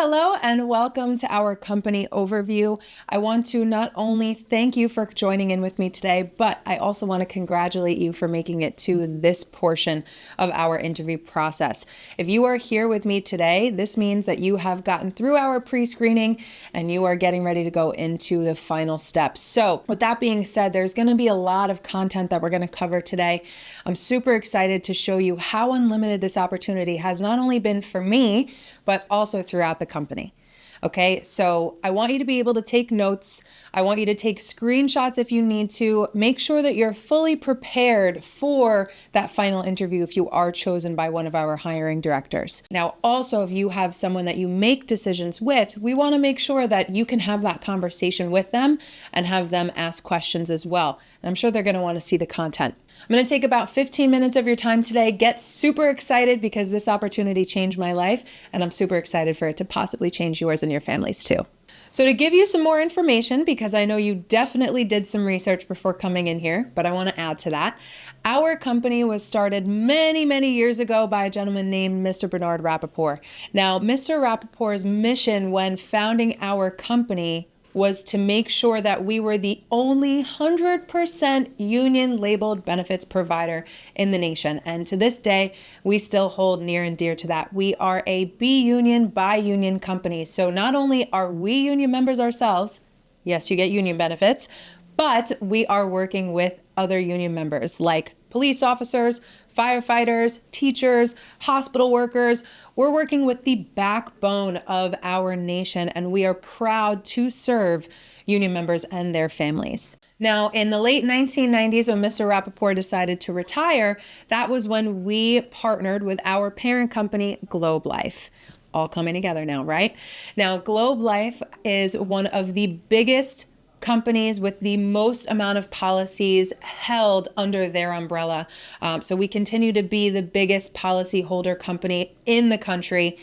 Hello, and welcome to our company overview. I want to not only thank you for joining in with me today, but I also want to congratulate you for making it to this portion of our interview process. If you are here with me today, this means that you have gotten through our pre-screening and you are getting ready to go into the final steps. So with that being said, there's going to be a lot of content that we're going to cover today. I'm super excited to show you how unlimited this opportunity has not only been for me, but also throughout the company. Okay, so I want you to be able to take notes. I want you to take screenshots if you need to. Make sure that you're fully prepared for that final interview if you are chosen by one of our hiring directors. Now, also, if you have someone that you make decisions with, we want to make sure that you can have that conversation with them and have them ask questions as well. And I'm sure they're going to want to see the content. I'm going to take about 15 minutes of your time today. Get super excited because this opportunity changed my life, and I'm super excited for it to possibly change yours and your families too. So to give you some more information, because I know you definitely did some research before coming in here, but I want to add to that. Our company was started many, many years ago by a gentleman named Mr. Bernard Rappaport. Now, Mr. Rappaport's mission when founding our company was to make sure that we were the only 100% union labeled benefits provider in the nation. And to this day, we still hold near and dear to that. We are a B union by union company. So not only are we union members ourselves, yes, you get union benefits, but we are working with other union members like police officers, firefighters, teachers, hospital workers. We're working with the backbone of our nation, and we are proud to serve union members and their families. Now, in the late 1990s, when Mr. Rappaport decided to retire, that was when we partnered with our parent company, Globe Life. All coming together now, right? Now, Globe Life is one of the biggest companies with the most amount of policies held under their umbrella. So we continue to be the biggest policy holder company in the country,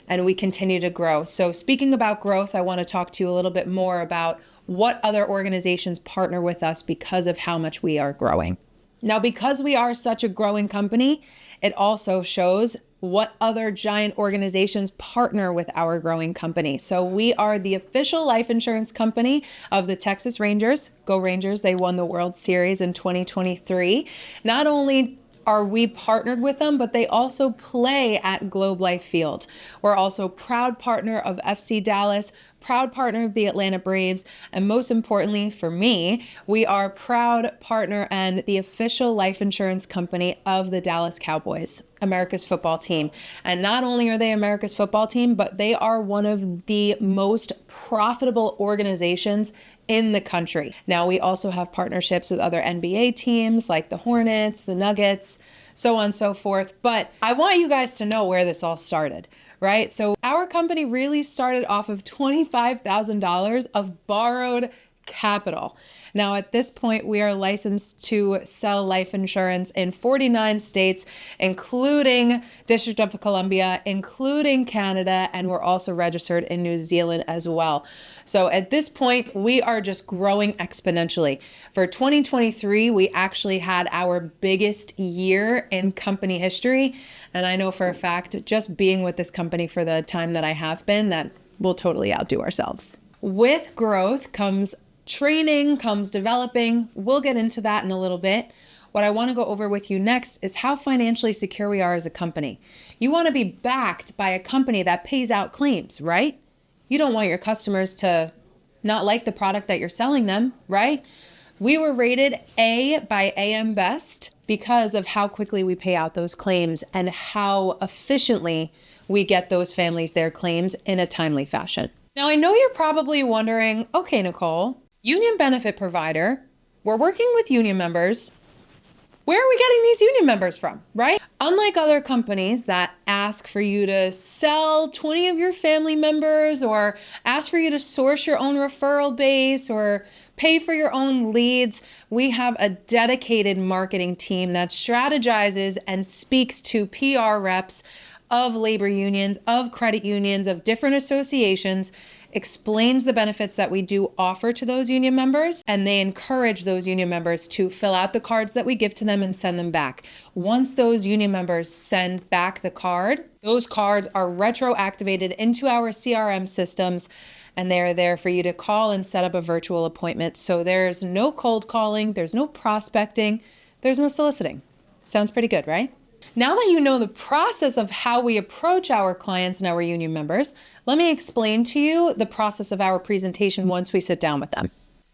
and we continue to grow. So speaking about growth, I want to talk to you a little bit more about what other organizations partner with us because of how much we are growing. Now, because we are such a growing company, it also shows what other giant organizations partner with our growing company. So we are the official life insurance company of the Texas Rangers. Go Rangers, they won the World Series in 2023. Not only are we partnered with them, but they also play at Globe Life Field. We're also proud partner of FC Dallas, proud partner of the Atlanta Braves, and most importantly for me, we are proud partner and the official life insurance company of the Dallas Cowboys, America's football team. And not only are they America's football team, but they are one of the most profitable organizations in the country. Now, we also have partnerships with other NBA teams like the Hornets, the Nuggets, so on and so forth. But I want you guys to know where this all started, right? So our company really started off of $25,000 of borrowed capital. Now, at this point, we are licensed to sell life insurance in 49 states, including District of Columbia, including Canada, and we're also registered in New Zealand as well. So at this point, we are just growing exponentially. For 2023, we actually had our biggest year in company history. And I know for a fact, just being with this company for the time that I have been, that we'll totally outdo ourselves. With growth comes training, comes developing. We'll get into that in a little bit. What I want to go over with you next is how financially secure we are as a company. You want to be backed by a company that pays out claims, right? You don't want your customers to not like the product that you're selling them, right? We were rated A by AM Best because of how quickly we pay out those claims and how efficiently we get those families their claims in a timely fashion. Now, I know you're probably wondering, okay, Nicole, union benefit provider, we're working with union members. Where are we getting these union members from, right? Unlike other companies that ask for you to sell 20 of your family members or ask for you to source your own referral base or pay for your own leads, we have a dedicated marketing team that strategizes and speaks to PR reps of labor unions, of credit unions, of different associations, explains the benefits that we do offer to those union members, and they encourage those union members to fill out the cards that we give to them and send them back. Once those union members send back the card, those cards are retroactivated into our CRM systems, and they're there for you to call and set up a virtual appointment. So there's no cold calling, there's no prospecting, there's no soliciting. Sounds pretty good, right? Now that you know the process of how we approach our clients and our union members, let me explain to you the process of our presentation once we sit down with them.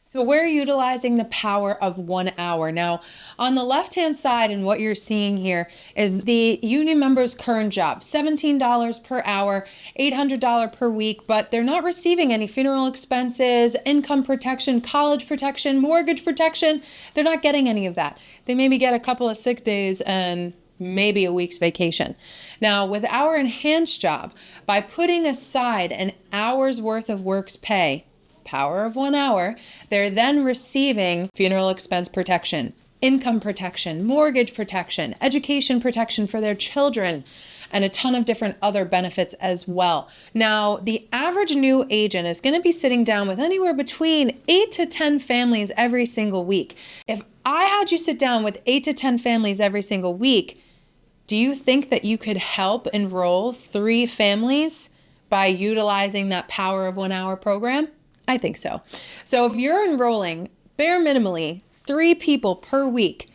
So we're utilizing the power of 1 hour. Now, on the left-hand side, and what you're seeing here is the union member's current job, $17 per hour, $800 per week, but they're not receiving any funeral expenses, income protection, college protection, mortgage protection. They're not getting any of that. They maybe get a couple of sick days and maybe a week's vacation. Now, with our enhanced job, by putting aside an hour's worth of work's pay, power of 1 hour, they're then receiving funeral expense protection, income protection, mortgage protection, education protection for their children, and a ton of different other benefits as well. Now, the average new agent is going to be sitting down with anywhere between 8 to 10 families every single week. If I had you sit down with 8 to 10 families every single week, do you think that you could help enroll 3 families by utilizing that power of 1 hour program? I think so. So if you're enrolling bare minimally 3 people per week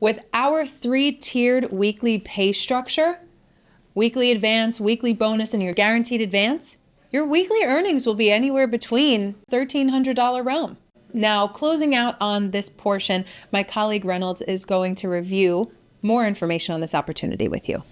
with our 3-tiered weekly pay structure, weekly advance, weekly bonus, and your guaranteed advance, your weekly earnings will be anywhere between $1,300 realm. Now, closing out on this portion, my colleague Reynolds is going to review more information on this opportunity with you.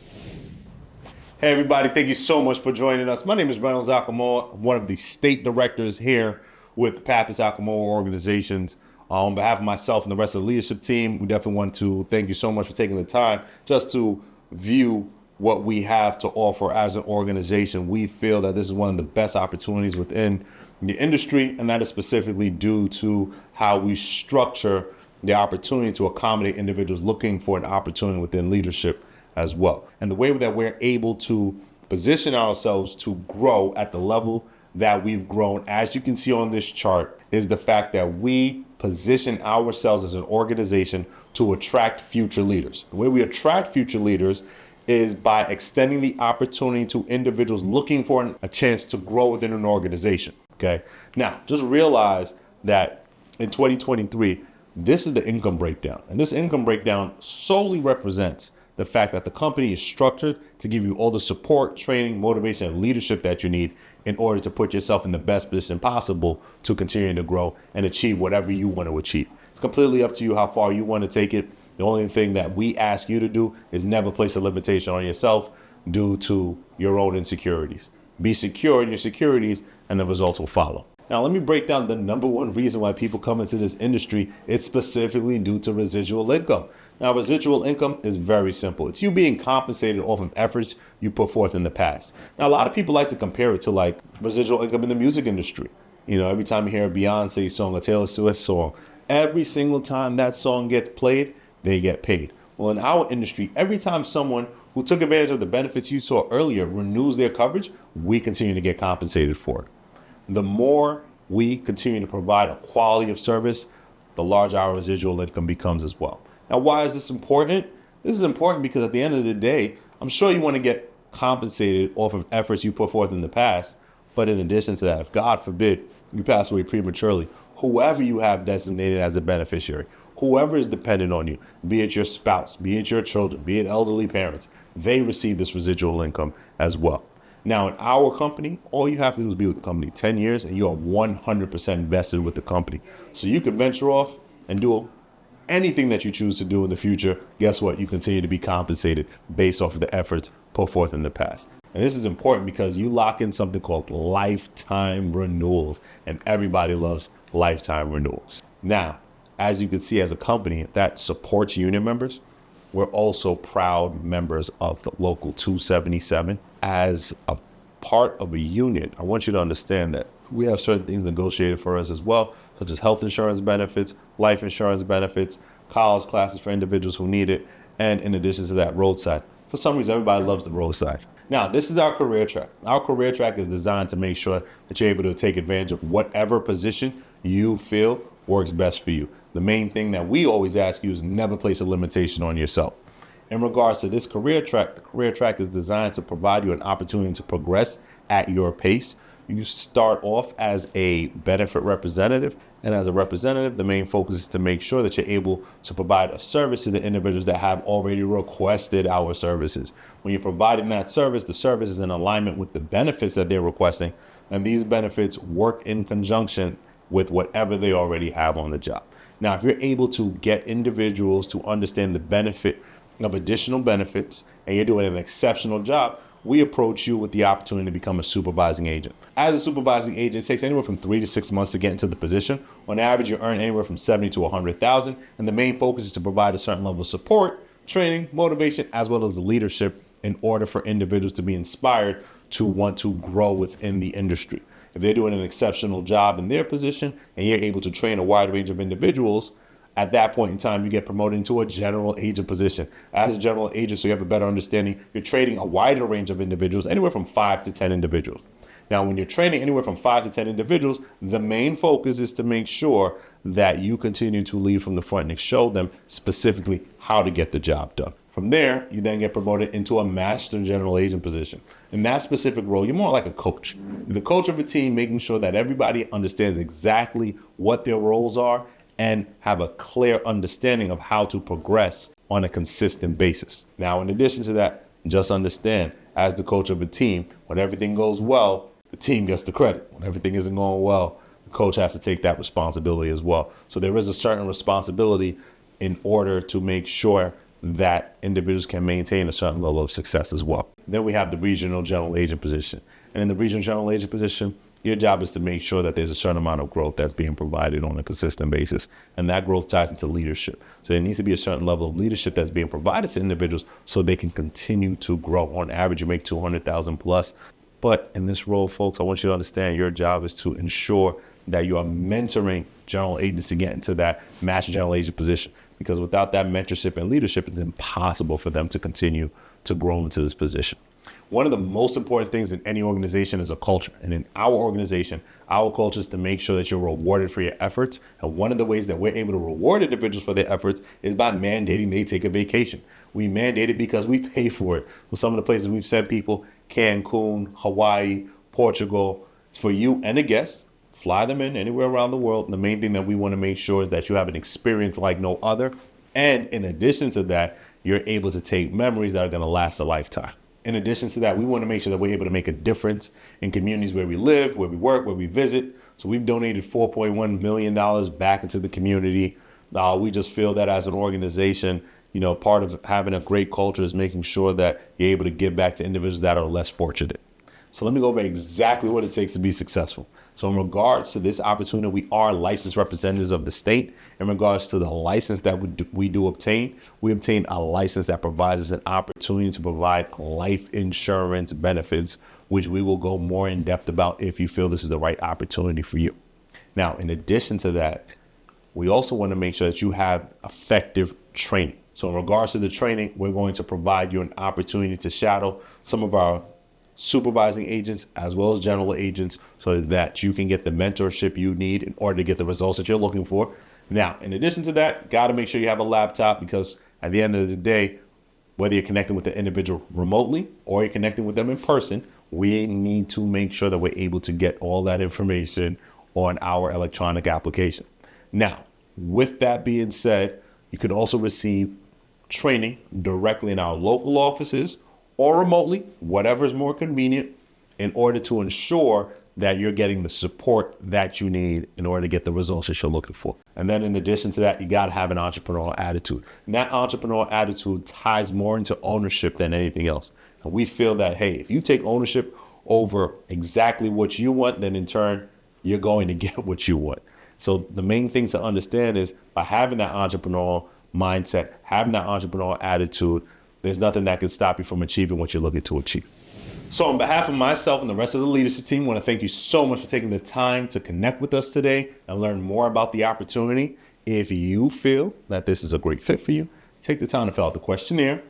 Hey everybody, thank you so much for joining us. My name is Reynolds Alcamoa. I'm one of the state directors here with the Pappas Alcamoa organizations. On behalf of myself and the rest of the leadership team, we definitely want to thank you so much for taking the time just to view what we have to offer as an organization. We feel that this is one of the best opportunities within the industry, and that is specifically due to how we structure the opportunity to accommodate individuals looking for an opportunity within leadership as well. And the way that we're able to position ourselves to grow at the level that we've grown, as you can see on this chart, is the fact that we position ourselves as an organization to attract future leaders. The way we attract future leaders is by extending the opportunity to individuals looking for a chance to grow within an organization. Okay. Now, just realize that in 2023, this is the income breakdown. And this income breakdown solely represents the fact that the company is structured to give you all the support, training, motivation, and leadership that you need in order to put yourself in the best position possible to continue to grow and achieve whatever you want to achieve. It's completely up to you how far you want to take it. The only thing that we ask you to do is never place a limitation on yourself due to your own insecurities. Be secure in your securities and the results will follow. Now, let me break down the number one reason why people come into this industry. It's specifically due to residual income. Now, residual income is very simple. It's you being compensated off of efforts you put forth in the past. Now, a lot of people like to compare it to like residual income in the music industry. You know, every time you hear a Beyonce song, a Taylor Swift song, every single time that song gets played, they get paid. Well, in our industry, every time someone who took advantage of the benefits you saw earlier renews their coverage, we continue to get compensated for it. The more we continue to provide a quality of service, the larger our residual income becomes as well. Now, why is this important? This is important because at the end of the day, I'm sure you want to get compensated off of efforts you put forth in the past. But in addition to that, if God forbid you pass away prematurely, whoever you have designated as a beneficiary, whoever is dependent on you, be it your spouse, be it your children, be it elderly parents, they receive this residual income as well. Now, in our company, all you have to do is be with the company 10 years and you are 100% vested with the company. So you can venture off and do anything that you choose to do in the future. Guess what? You continue to be compensated based off of the efforts put forth in the past. And this is important because you lock in something called lifetime renewals, and everybody loves lifetime renewals. Now, as you can see, as a company that supports union members, we're also proud members of the Local 277. As a part of a union, I want you to understand that we have certain things negotiated for us as well, such as health insurance benefits, life insurance benefits, college classes for individuals who need it, and in addition to that, roadside For some reason, everybody loves the roadside. Now, this is our career track. Our career track is designed to make sure that you're able to take advantage of whatever position you feel works best for you. The main thing that we always ask you is never place a limitation on yourself. In regards to this career track, the career track is designed to provide you an opportunity to progress at your pace. You start off as a benefit representative, and as a representative, the main focus is to make sure that you're able to provide a service to the individuals that have already requested our services. When you're providing that service, the service is in alignment with the benefits that they're requesting, and these benefits work in conjunction with whatever they already have on the job. Now, if you're able to get individuals to understand the benefit of additional benefits and you're doing an exceptional job, we approach you with the opportunity to become a supervising agent. As a supervising agent, it takes anywhere from 3 to 6 months to get into the position. On average, you earn anywhere from 70 to 100,000, and the main focus is to provide a certain level of support, training, motivation, as well as leadership in order for individuals to be inspired to want to grow within the industry. If they're doing an exceptional job in their position and you're able to train a wide range of individuals, at that point in time, you get promoted into a general agent position. As a general agent, so you have a better understanding, you're trading a wider range of individuals, anywhere from 5 to 10 individuals. Now, when you're training anywhere from 5 to 10 individuals, the main focus is to make sure that you continue to lead from the front and show them specifically how to get the job done. From there, you then get promoted into a master general agent position. In that specific role, you're more like a coach. You're the coach of a team, making sure that everybody understands exactly what their roles are and have a clear understanding of how to progress on a consistent basis. Now, in addition to that, just understand, as the coach of a team, when everything goes well, the team gets the credit. When everything isn't going well, the coach has to take that responsibility as well. So there is a certain responsibility in order to make sure that individuals can maintain a certain level of success as well. Then we have the regional general agent position. And in the regional general agent position, your job is to make sure that there's a certain amount of growth that's being provided on a consistent basis. And that growth ties into leadership. So there needs to be a certain level of leadership that's being provided to individuals so they can continue to grow. On average, you make 200,000 plus. But in this role, folks, I want you to understand your job is to ensure that you are mentoring general agents to get into that master general agent position. Because without that mentorship and leadership, it's impossible for them to continue to grow into this position. One of the most important things in any organization is a culture. And in our organization, our culture is to make sure that you're rewarded for your efforts. And one of the ways that we're able to reward individuals for their efforts is by mandating they take a vacation. We mandate it because we pay for it. Well, some of the places we've sent people, Cancun, Hawaii, Portugal, for you and the guests, fly them in anywhere around the world. And the main thing that we want to make sure is that you have an experience like no other. And in addition to that, you're able to take memories that are going to last a lifetime. In addition to that, we want to make sure that we're able to make a difference in communities where we live, where we work, where we visit. So we've donated $4.1 million back into the community. We just feel that as an organization, part of having a great culture is making sure that you're able to give back to individuals that are less fortunate. So let me go over exactly what it takes to be successful. So in regards to this opportunity, we are licensed representatives of the state. In regards to the license that we do obtain, we obtain a license that provides us an opportunity to provide life insurance benefits, which we will go more in depth about if you feel this is the right opportunity for you. Now, in addition to that, we also want to make sure that you have effective training. So in regards to the training, we're going to provide you an opportunity to shadow some of our supervising agents as well as general agents so that you can get the mentorship you need in order to get the results that you're looking for. Now, in addition to that, got to make sure you have a laptop, because at the end of the day, whether you're connecting with the individual remotely or you're connecting with them in person, we need to make sure that we're able to get all that information on our electronic application. Now, with that being said, you could also receive training directly in our local offices or remotely, whatever is more convenient, in order to ensure that you're getting the support that you need in order to get the results that you're looking for. And then in addition to that, you got to have an entrepreneurial attitude. And that entrepreneurial attitude ties more into ownership than anything else. And we feel that, hey, if you take ownership over exactly what you want, then in turn, you're going to get what you want. So the main thing to understand is by having that entrepreneurial mindset, having that entrepreneurial attitude, there's nothing that can stop you from achieving what you're looking to achieve. So on behalf of myself and the rest of the leadership team, I want to thank you so much for taking the time to connect with us today and learn more about the opportunity. If you feel that this is a great fit for you, take the time to fill out the questionnaire.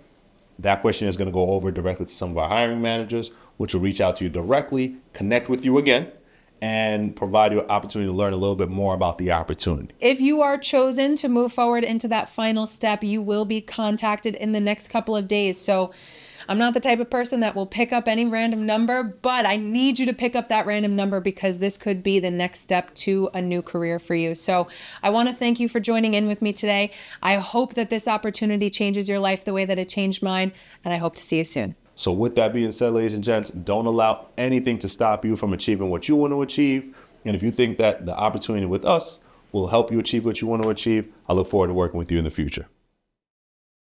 That questionnaire is going to go over directly to some of our hiring managers, which will reach out to you directly, connect with you again, and provide you an opportunity to learn a little bit more about the opportunity. If you are chosen to move forward into that final step, you will be contacted in the next couple of days. So I'm not the type of person that will pick up any random number, but I need you to pick up that random number because this could be the next step to a new career for you. So I want to thank you for joining in with me today. I hope that this opportunity changes your life the way that it changed mine, and I hope to see you soon. So with that being said, ladies and gents, don't allow anything to stop you from achieving what you want to achieve. And if you think that the opportunity with us will help you achieve what you want to achieve, I look forward to working with you in the future.